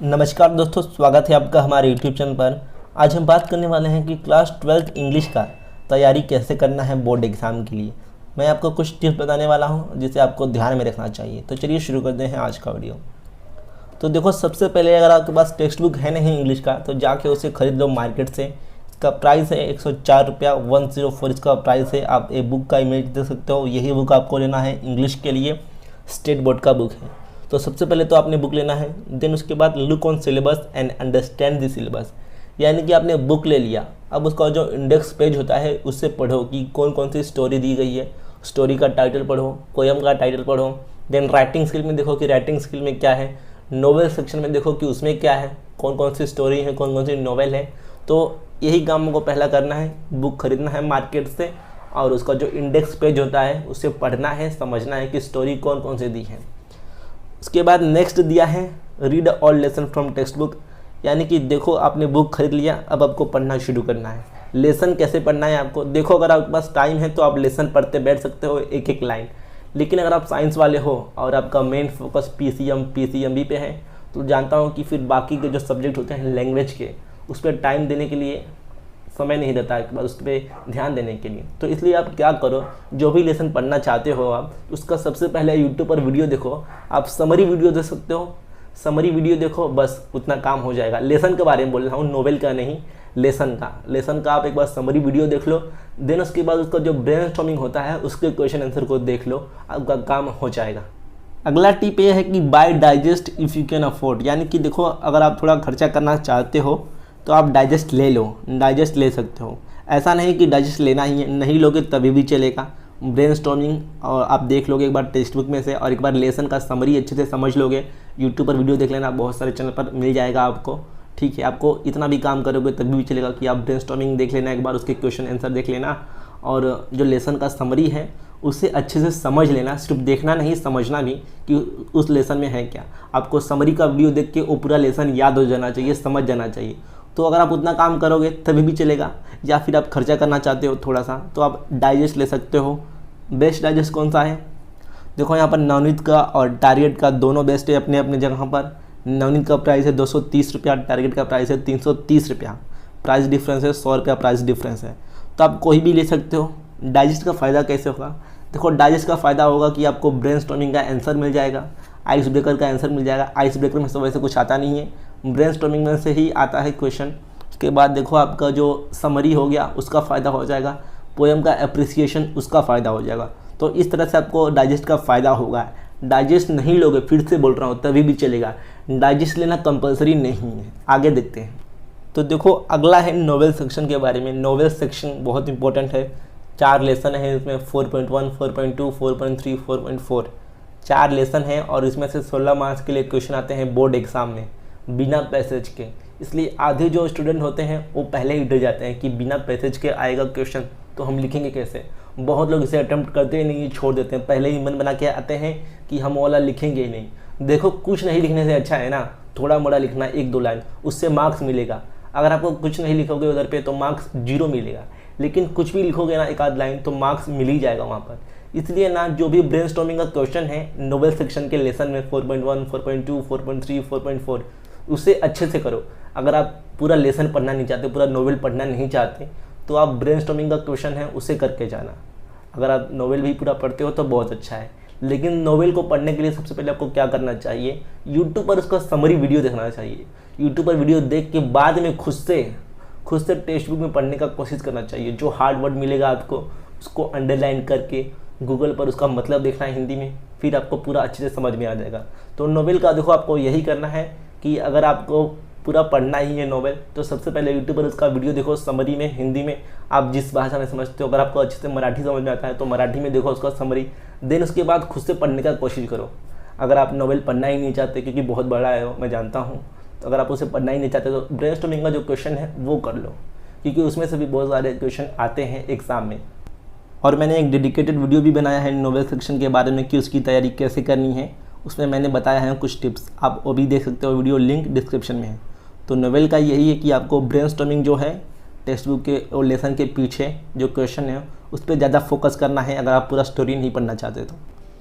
नमस्कार दोस्तों, स्वागत है आपका हमारे YouTube चैनल पर। आज हम बात करने वाले हैं कि क्लास 12th इंग्लिश का तैयारी कैसे करना है बोर्ड एग्ज़ाम के लिए। मैं आपको कुछ टिप्स बताने वाला हूं जिसे आपको ध्यान में रखना चाहिए। तो चलिए शुरू करते हैं आज का वीडियो। तो देखो, सबसे पहले अगर आपके पास टेक्स्ट बुक है नहीं इंग्लिश का तो जाके उसे खरीद लो मार्केट से। इसका प्राइस है 104 रुपया, 104 इसका प्राइस है। आप एक बुक का इमेज देख सकते हो। यही बुक आपको लेना है, इंग्लिश के लिए स्टेट बोर्ड का बुक है। तो सबसे पहले तो आपने बुक लेना है, देन उसके बाद look on syllabus and understand the syllabus. यानी कि आपने बुक ले लिया, अब उसका जो इंडेक्स पेज होता है उससे पढ़ो कि कौन कौन सी स्टोरी दी गई है। स्टोरी का टाइटल पढ़ो, पोएम का टाइटल पढ़ो। देन राइटिंग स्किल में देखो कि राइटिंग स्किल में क्या है। नोवेल सेक्शन में देखो कि उसमें क्या है, कौन कौन सी स्टोरी है, कौन कौन सी नोवेल है। तो यही काम को पहला करना है, बुक खरीदना है मार्केट से और उसका जो इंडेक्स पेज होता है उससे पढ़ना है, समझना है कि स्टोरी कौन कौन सी दी है। उसके बाद नेक्स्ट दिया है read all lesson from text book. यानी कि देखो, आपने बुक खरीद लिया, अब आपको पढ़ना शुरू करना है। लेसन कैसे पढ़ना है आपको देखो, अगर आपके पास टाइम है तो आप लेसन पढ़ते बैठ सकते हो एक एक लाइन। लेकिन अगर आप साइंस वाले हो और आपका मेन फोकस पीसीएमबी पे है तो जानता हूँ कि फिर बाकी के जो सब्जेक्ट होते हैं लैंग्वेज के, उस पर टाइम देने के लिए समय नहीं रहता है उस पर ध्यान देने के लिए। तो इसलिए आप क्या करो, जो भी लेसन पढ़ना चाहते हो आप उसका सबसे पहले यूट्यूब पर वीडियो देखो। आप समरी वीडियो देख सकते हो, समरी वीडियो देखो, बस उतना काम हो जाएगा। लेसन के बारे में बोल रहा हूँ, नोवेल का नहीं, लेसन का आप एक बार समरी वीडियो देख लो। देन उसके बाद उसका जो ब्रेनस्टॉर्मिंग होता है उसके क्वेश्चन आंसर को देख लो, आपका काम हो जाएगा। अगला टिप ये है कि buy digest if you can afford. यानी कि देखो, अगर आप थोड़ा खर्चा करना चाहते हो तो आप डाइजेस्ट ले लो, डाइजेस्ट ले सकते हो। ऐसा नहीं कि डाइजेस्ट लेना ही है, नहीं लोगे तभी भी चलेगा। ब्रेनस्टॉर्मिंग और आप देख लोगे एक बार टेक्स्ट बुक में से, और एक बार लेसन का समरी अच्छे से समझ लोगे। यूट्यूब पर वीडियो देख लेना, बहुत सारे चैनल पर मिल जाएगा आपको। ठीक है, आपको इतना भी काम करोगे तभी भी चलेगा कि आप ब्रेनस्टॉर्मिंग देख लेना, एक बार उसके क्वेश्चन आंसर देख लेना और जो लेसन का समरी है उसे अच्छे से समझ लेना। सिर्फ देखना नहीं, समझना भी कि उस लेसन में है क्या। आपको समरी का वीडियो देख के वो पूरा लेसन याद हो जाना चाहिए, समझ जाना चाहिए। तो अगर आप उतना काम करोगे तभी भी चलेगा। या फिर आप खर्चा करना चाहते हो थोड़ा सा तो आप डाइजेस्ट ले सकते हो। बेस्ट डाइजेस्ट कौन सा है देखो, यहाँ पर नवनीत का और टारगेट का दोनों बेस्ट है अपने अपने जगह पर। नवनीत का प्राइस है 230 रुपया, टारगेट का प्राइस है 330 रुपया। प्राइस डिफरेंस है 100 रुपया, प्राइस डिफरेंस है। तो आप कोई भी ले सकते हो। डाइजेस्ट का फ़ायदा कैसे होगा देखो, डाइजेस्ट का फ़ायदा होगा कि आपको ब्रेनस्टॉर्मिंग का आंसर मिल जाएगा, आइस ब्रेकर का आंसर मिल जाएगा। आइस ब्रेकर में से वैसे कुछ आता नहीं है, ब्रेनस्टॉर्मिंग में से ही आता है क्वेश्चन। उसके बाद देखो, आपका जो समरी हो गया उसका फ़ायदा हो जाएगा, पोएम का एप्रिसिएशन उसका फ़ायदा हो जाएगा। तो इस तरह से आपको डाइजेस्ट का फ़ायदा होगा। डाइजेस्ट नहीं लोगे, फिर से बोल रहा हूँ, तभी भी चलेगा। डाइजेस्ट लेना कंपलसरी नहीं है। आगे देखते हैं। तो देखो, अगला है नोवेल सेक्शन के बारे में। नोवेल सेक्शन बहुत इंपॉर्टेंट है। 4 लेसन है इसमें, 4.1, 4.2, 4.3, 4.4 4 लेसन हैं और इसमें से 16 मार्क्स के लिए क्वेश्चन आते हैं बोर्ड एग्ज़ाम में बिना पैसेज के। इसलिए आधे जो स्टूडेंट होते हैं वो पहले ही डर जाते हैं कि बिना पैसेज के आएगा क्वेश्चन तो हम लिखेंगे कैसे। बहुत लोग इसे अटेम्प्ट करते ही नहीं, छोड़ देते हैं। पहले ही मन बना के आते हैं कि हम वाला लिखेंगे ही नहीं। देखो, कुछ नहीं लिखने से अच्छा है ना थोड़ा मोड़ा लिखना, 1-2 लाइन, उससे मार्क्स मिलेगा। अगर आपको कुछ नहीं लिखोगे उधर पे तो मार्क्स 0 मिलेगा। लेकिन कुछ भी लिखोगे ना, एक आध लाइन, तो मार्क्स मिल ही जाएगा वहाँ पर। इसलिए ना, जो भी ब्रेनस्टॉर्मिंग का क्वेश्चन है नोवेल सेक्शन के लेसन में 4.1, 4.2, 4.3, 4.4 उसे अच्छे से करो। अगर आप पूरा लेसन पढ़ना नहीं चाहते, पूरा नोवेल पढ़ना नहीं चाहते तो आप ब्रेनस्टॉर्मिंग का क्वेश्चन है उसे करके जाना। अगर आप नोवेल भी पूरा पढ़ते हो तो बहुत अच्छा है। लेकिन नोवेल को पढ़ने के लिए सबसे पहले आपको क्या करना चाहिए, यूट्यूब पर उसका समरी वीडियो देखना चाहिए। यूट्यूब पर वीडियो देख के बाद में खुद से टेक्स्ट बुक में पढ़ने का कोशिश करना चाहिए। जो हार्ड वर्ड मिलेगा आपको उसको अंडरलाइन करके गूगल पर उसका मतलब देखना है हिंदी में, फिर आपको पूरा अच्छे से समझ में आ जाएगा। तो नोवेल का देखो, आपको यही करना है कि अगर आपको पूरा पढ़ना ही है नोवेल तो सबसे पहले यूट्यूब पर उसका वीडियो देखो समरी में, हिंदी में, आप जिस भाषा में समझते हो। अगर आपको अच्छे से मराठी समझ में आता है तो मराठी में देखो उसका समरी। देन उसके बाद खुद से पढ़ने का कोशिश करो। अगर आप नोवेल पढ़ना ही नहीं चाहते, क्योंकि बहुत बड़ा है वो, मैं जानता हूँ, तो अगर आप उसे पढ़ना ही नहीं चाहते तो ब्रेनस्टॉर्मिंग का जो क्वेश्चन है वो कर लो, क्योंकि उसमें से भी बहुत सारे क्वेश्चन आते हैं एग्ज़ाम में। और मैंने एक डेडिकेटेड वीडियो भी बनाया है नोवेल सेक्शन के बारे में कि उसकी तैयारी कैसे करनी है। उसमें मैंने बताया है कुछ टिप्स, आप वो भी देख सकते हो, वीडियो लिंक डिस्क्रिप्शन में है। तो नोवेल का यही है कि आपको ब्रेनस्टॉर्मिंग जो है टेक्स्ट बुक के और लेसन के पीछे जो क्वेश्चन है उस पर ज़्यादा फोकस करना है, अगर आप पूरा स्टोरी नहीं पढ़ना चाहते तो।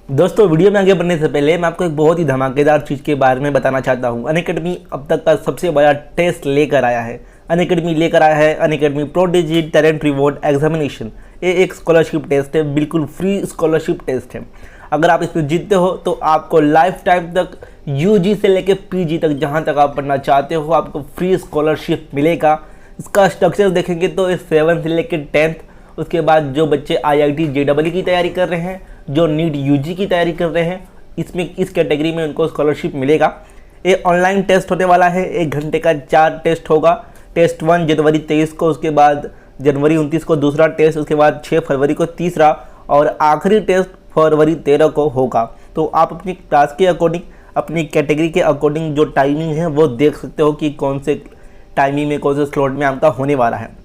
दोस्तों वीडियो में आगे बढ़ने से पहले मैं आपको एक बहुत ही धमाकेदार चीज़ के बारे में बताना चाहता हूँ। अनअकैडमी अब तक का सबसे बड़ा टेस्ट लेकर आया है। अनअकैडमी लेकर आया है Unacademy prodigy talent reward examination. ये एक स्कॉलरशिप टेस्ट है, बिल्कुल फ्री स्कॉलरशिप टेस्ट है। अगर आप इसमें जीतते हो तो आपको लाइफ टाइम तक यूजी से लेकर पीजी तक जहाँ तक आप पढ़ना चाहते हो आपको फ्री स्कॉलरशिप मिलेगा। इसका स्ट्रक्चर देखेंगे तो 7 से लेकर 10th, उसके बाद जो बच्चे IIT JEE की तैयारी कर रहे हैं, जो नीट यूजी की तैयारी कर रहे हैं, इसमें इस कैटेगरी में उनको स्कॉलरशिप मिलेगा। ये ऑनलाइन टेस्ट होने वाला है। 1 घंटे का 4 टेस्ट होगा। टेस्ट 1 जनवरी 23 को, उसके बाद जनवरी 29 को दूसरा टेस्ट, उसके बाद 6 फरवरी को तीसरा और आखिरी टेस्ट फरवरी 13 को होगा। तो आप अपनी क्लास के अकॉर्डिंग, अपनी कैटेगरी के अकॉर्डिंग जो टाइमिंग है वो देख सकते हो कि कौन से टाइमिंग में, कौन से स्लॉट में आपका होने वाला है।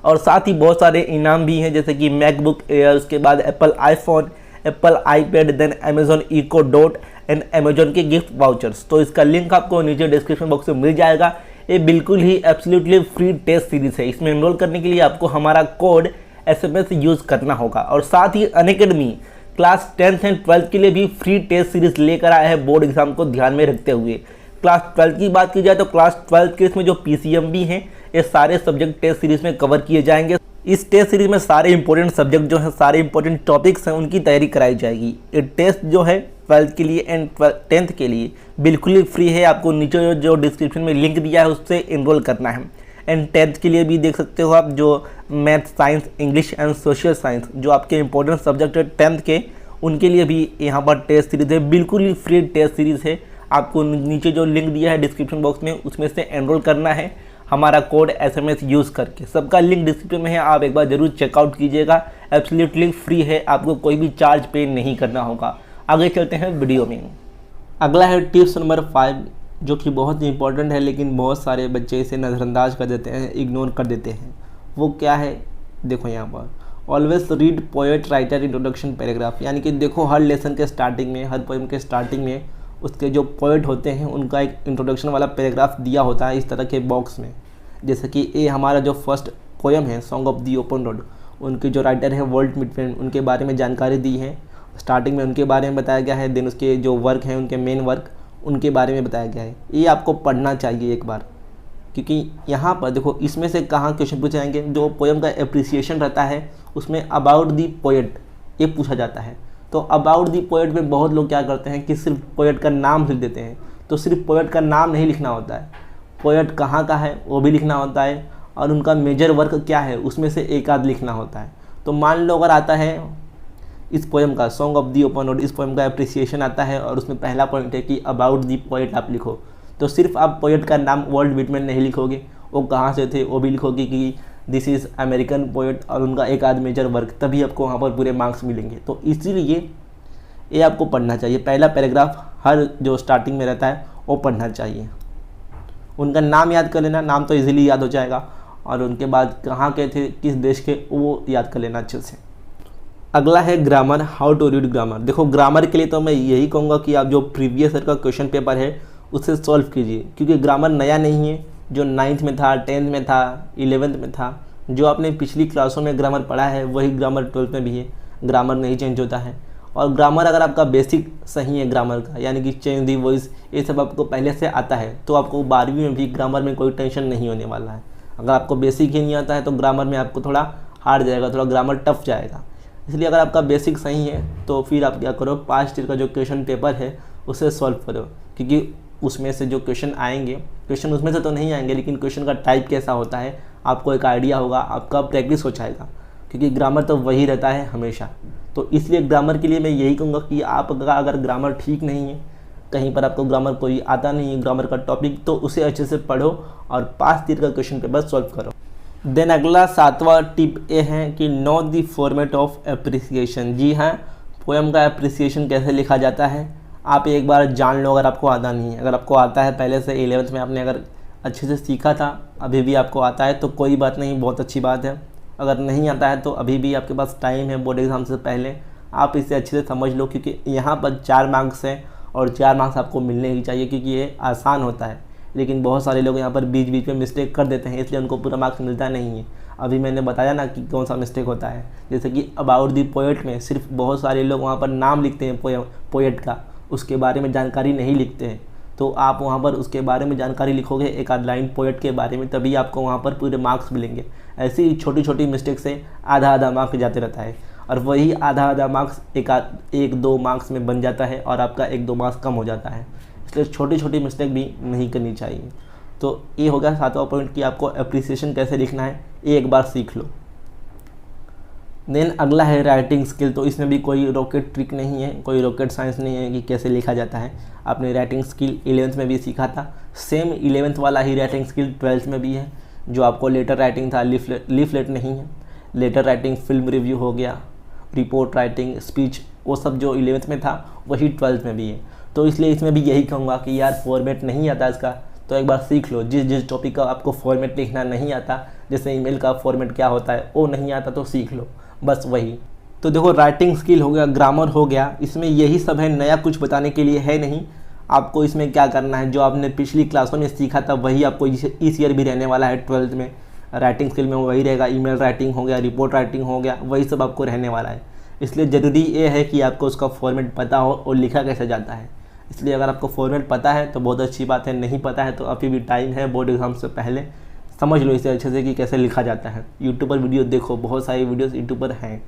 और साथ ही बहुत सारे इनाम भी हैं, जैसे कि मैकबुक एयर, उसके बाद Apple iPhone, Apple iPad, then Amazon Echo Dot and Amazon के गिफ्ट वाउचर्स। तो इसका लिंक आपको नीचे डिस्क्रिप्शन बॉक्स में मिल जाएगा। ये बिल्कुल ही एब्सोल्युटली फ्री टेस्ट सीरीज़ है। इसमें एनरोल करने के लिए आपको हमारा कोड SMS यूज़ करना होगा। और साथ ही Unacademy class 10th and 12th के लिए भी फ्री टेस्ट सीरीज़ लेकर आया है, बोर्ड एग्जाम को ध्यान में रखते हुए। क्लास 12th की बात की जाए तो क्लास 12th के इसमें जो PCM भी हैं, ये सारे सब्जेक्ट टेस्ट सीरीज़ में कवर किए जाएंगे। इस टेस्ट सीरीज़ में सारे इंपॉर्टेंट सब्जेक्ट जो हैं, सारे इंपॉर्टेंट टॉपिक्स हैं, उनकी तैयारी कराई जाएगी। ये टेस्ट जो है 12th के लिए एंड 10th के लिए बिल्कुल ही फ्री है। आपको नीचे जो डिस्क्रिप्शन में लिंक दिया है उससे इनरोल करना है। एंड 10th के लिए भी देख सकते हो आप, जो math, science, English and social science जो आपके इंपॉर्टेंट सब्जेक्ट है 10th के, उनके लिए भी यहाँ पर टेस्ट सीरीज़ है। बिल्कुल ही फ्री टेस्ट सीरीज़ है। आपको नीचे जो लिंक दिया है डिस्क्रिप्शन बॉक्स में, उसमें से एनरोल करना है हमारा कोड SMS यूज़ करके। सबका लिंक डिस्क्रिप्शन में है, आप एक बार ज़रूर चेकआउट कीजिएगा। एब्सोल्युटली फ्री है, आपको कोई भी चार्ज पे नहीं करना होगा। आगे चलते हैं वीडियो में। अगला है टिप्स नंबर 5, जो कि बहुत ही इंपॉर्टेंट है, लेकिन बहुत सारे बच्चे इसे नज़रअंदाज कर देते हैं, इग्नोर कर देते हैं। वो क्या है, देखो यहाँ पर always read poet writer introduction paragraph. यानी कि देखो हर लेसन के स्टार्टिंग में, हर पोएम के स्टार्टिंग में उसके जो पोएट होते हैं उनका एक इंट्रोडक्शन वाला पैराग्राफ दिया होता है इस तरह के बॉक्स में। जैसे कि ये हमारा जो फर्स्ट पोएम है song of the open road, उनके जो राइटर हैं वर्ल्ड मिडफ्रेंड, उनके बारे में जानकारी दी है। स्टार्टिंग में उनके बारे में बताया गया है। देन उसके जो वर्क हैं, उनके मेन वर्क, उनके बारे में बताया गया है। ये आपको पढ़ना चाहिए एक बार, क्योंकि यहाँ पर देखो इसमें से कहाँ क्वेश्चन पूछे जाएंगे। जो पोएम का एप्रिसिएशन रहता है उसमें अबाउट दी पोएट ये पूछा जाता है। तो अबाउट दी पोएट में बहुत लोग क्या करते हैं कि सिर्फ पोएट का नाम लिख देते हैं। तो सिर्फ पोएट का नाम नहीं लिखना होता है, पोएट कहाँ का है वो भी लिखना होता है, और उनका मेजर वर्क क्या है उसमें से एक आध लिखना होता है। तो मान लो अगर आता है इस पोएम का song of the open road, इस पोएम का एप्रिसिएशन आता है और उसमें पहला पॉइंट है कि अबाउट दी पोएट आप लिखो, तो सिर्फ आप पोएट का नाम वर्ल्ड विटमैन नहीं लिखोगे, वो कहाँ से थे वो भी लिखोगे कि दिस इज़ अमेरिकन पोएट और उनका एक आध मेजर वर्क, तभी आपको वहाँ पर पूरे मार्क्स मिलेंगे। तो इसीलिए ये आपको पढ़ना चाहिए। पहला पैराग्राफ हर जो स्टार्टिंग में रहता है वो पढ़ना चाहिए। उनका नाम याद कर लेना, नाम तो इजीली याद हो जाएगा, और उनके बाद कहाँ के थे, किस देश के, वो याद कर लेना अच्छे से। अगला है grammar, how to read grammar. देखो ग्रामर के लिए तो मैं यही कहूँगा कि आप जो प्रीवियस ईयर का क्वेश्चन पेपर है उससे सॉल्व कीजिए, क्योंकि ग्रामर नया नहीं है। जो 9th में था, 10th में था, 11th में था, जो आपने पिछली क्लासों में ग्रामर पढ़ा है वही ग्रामर 12th में भी है। ग्रामर नहीं चेंज होता है। और ग्रामर अगर आपका बेसिक सही है ग्रामर का, यानी कि चेंज दी वॉइस, ये सब आपको पहले से आता है, तो आपको 12वीं में भी ग्रामर में कोई टेंशन नहीं होने वाला है। अगर आपको बेसिक ही नहीं आता है तो ग्रामर में आपको थोड़ा हार्ड जाएगा, थोड़ा ग्रामर टफ जाएगा। इसलिए अगर आपका बेसिक सही है तो फिर आप क्या करो, 5 ईयर का जो क्वेश्चन पेपर है उसे सॉल्व करो, क्योंकि उसमें से जो क्वेश्चन आएंगे, क्वेश्चन उसमें से तो नहीं आएंगे, लेकिन क्वेश्चन का टाइप कैसा होता है आपको एक आइडिया होगा, आपका प्रैक्टिस हो जाएगा, क्योंकि ग्रामर तो वही रहता है हमेशा। तो इसलिए ग्रामर के लिए मैं यही कहूँगा कि आप अगर ग्रामर ठीक नहीं है, कहीं पर आपको ग्रामर कोई आता नहीं है, ग्रामर का टॉपिक, तो उसे अच्छे से पढ़ो और 5 ईयर का क्वेश्चन पेपर सॉल्व करो। देन अगला 7वां टिप ये है कि know the format of appreciation. जी हाँ, पोएम का एप्रिसिएशन कैसे लिखा जाता है आप एक बार जान लो, अगर आपको आता नहीं है। अगर आपको आता है, पहले से 11th में आपने अगर अच्छे से सीखा था, अभी भी आपको आता है तो कोई बात नहीं, बहुत अच्छी बात है। अगर नहीं आता है तो अभी भी आपके पास टाइम है, बोर्ड एग्ज़ाम से पहले आप इसे अच्छे से समझ लो, क्योंकि यहाँ पर 4 मार्क्स हैं और 4 मार्क्स आपको मिलने ही चाहिए, क्योंकि ये आसान होता है। लेकिन बहुत सारे लोग यहाँ पर बीच बीच में मिस्टेक कर देते हैं, इसलिए उनको पूरा मार्क्स मिलता नहीं है। अभी मैंने बताया ना कि कौन सा मिस्टेक होता है, जैसे कि अबाउट दी पोएट में सिर्फ बहुत सारे लोग वहाँ पर नाम लिखते हैं पोएट का, उसके बारे में जानकारी नहीं लिखते हैं। तो आप वहाँ पर उसके बारे में जानकारी लिखोगे, एक आध लाइन पोएट के बारे में, तभी आपको वहाँ पर पूरे मार्क्स मिलेंगे। ऐसी ही छोटी छोटी मिस्टेक से आधा आधा मार्क्स जाते रहता है, और वही आधा आधा मार्क्स एक दो मार्क्स में बन जाता है और आपका 1-2 मार्क्स कम हो जाता है। इसलिए छोटी छोटी मिस्टेक भी नहीं करनी चाहिए। तो ये हो गया 7वां पॉइंट कि आपको अप्रिसिएशन कैसे लिखना है, ये एक बार सीख लो। देन अगला है राइटिंग स्किल। तो इसमें भी कोई रॉकेट ट्रिक नहीं है, कोई रॉकेट साइंस नहीं है कि कैसे लिखा जाता है। आपने राइटिंग स्किल 11th में भी सीखा था, सेम 11th वाला ही राइटिंग स्किल 12th में भी है। जो आपको लेटर राइटिंग था, लीफलेट नहीं है, लेटर राइटिंग, फिल्म रिव्यू हो गया, रिपोर्ट राइटिंग, स्पीच, वो सब जो 11th में था वही 12th में भी है। तो इसलिए इसमें भी यही कहूँगा कि यार फॉर्मेट नहीं आता इसका, तो एक बार सीख लो। जिस टॉपिक का आपको फॉर्मेट लिखना नहीं आता, जैसे ईमेल का फॉर्मेट क्या होता है वो नहीं आता, तो सीख लो, बस वही। तो देखो राइटिंग स्किल हो गया, ग्रामर हो गया, इसमें यही सब है, नया कुछ बताने के लिए है नहीं। आपको इसमें क्या करना है, जो आपने पिछली क्लासों में सीखा था वही आपको इस ईयर भी रहने वाला है 12th में। राइटिंग स्किल में वही रहेगा, ईमेल राइटिंग हो गया, रिपोर्ट राइटिंग हो गया, वही सब आपको रहने वाला है। इसलिए ज़रूरी ये है कि आपको उसका फॉर्मेट पता हो और लिखा कैसे जाता है। इसलिए अगर आपको फॉर्मेट पता है तो बहुत अच्छी बात है, नहीं पता है तो अभी भी टाइम है, बोर्ड एग्जाम से पहले समझ लो इसे अच्छे से कि कैसे लिखा जाता है। यूट्यूब पर वीडियो देखो, बहुत सारी वीडियोस यूट्यूब पर हैं।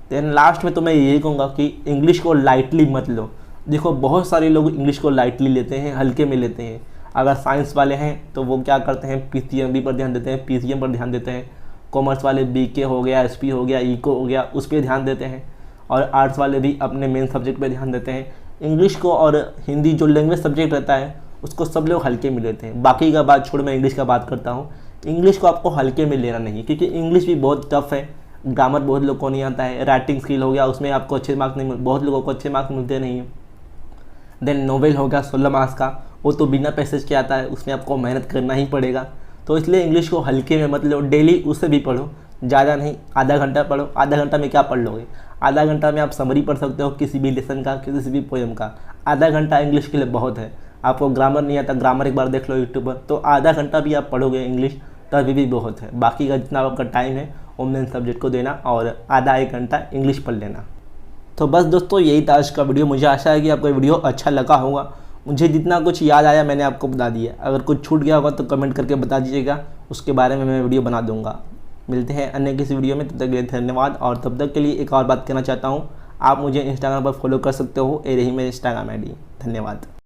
देन लास्ट में तो मैं यही कहूँगा कि इंग्लिश को लाइटली मत लो। देखो बहुत सारे लोग इंग्लिश को लाइटली लेते हैं, हल्के में लेते हैं। अगर साइंस वाले हैं तो वो क्या करते हैं, PCMB पर ध्यान देते हैं, PCM पर ध्यान देते हैं। कॉमर्स वाले BK हो गया, SP हो गया, इको हो गया, उस पर ध्यान देते हैं। और आर्ट्स वाले भी अपने मेन सब्जेक्ट पे ध्यान देते हैं। इंग्लिश को और हिंदी जो लैंग्वेज सब्जेक्ट रहता है उसको सब लोग हल्के में लेते हैं। बाकी का बात छोड़, मैं इंग्लिश का बात करता हूँ। इंग्लिश को आपको हल्के में लेना नहीं, क्योंकि इंग्लिश भी बहुत टफ है। ग्रामर बहुत लोग को नहीं आता है। राइटिंग स्किल हो गया, उसमें आपको अच्छे मार्क्स नहीं बहुत लोगों को अच्छे मार्क्स मिलते नहीं हैं। देन नोवेल हो गया 16 मार्क्स का, वो तो बिना पैसेज के आता है, उसमें आपको मेहनत करना ही पड़ेगा। तो इसलिए इंग्लिश को हल्के में मत लो, डेली उसे भी पढ़ो, ज़्यादा नहीं, आधा घंटा पढ़ो। आधा घंटा में क्या पढ़ लोगे? आधा घंटा में आप समरी पढ़ सकते हो किसी भी लेसन का, किसी भी पोएम का। आधा घंटा इंग्लिश के लिए बहुत है। आपको ग्रामर नहीं आता, ग्रामर एक बार देख लो यूट्यूब पर, तो आधा घंटा भी आप पढ़ोगे इंग्लिश तभी भी बहुत है। बाकी का जितना आपका टाइम है वो मेन सब्जेक्ट को देना और आधा 1 घंटा इंग्लिश पढ़ लेना। तो बस दोस्तों यही था आज का वीडियो। मुझे आशा है कि आपको वीडियो अच्छा लगा होगा। मुझे जितना कुछ याद आया मैंने आपको बता दिया। अगर कुछ छूट गया होगा तो कमेंट करके बता दीजिएगा, उसके बारे में मैं वीडियो बना दूंगा। मिलते हैं अन्य किसी वीडियो में, तब तक के लिए धन्यवाद। और तब तक के लिए एक और बात कहना चाहता हूँ, आप मुझे इंस्टाग्राम पर फॉलो कर सकते हो, ये रही मेरी इंस्टाग्राम ID। धन्यवाद।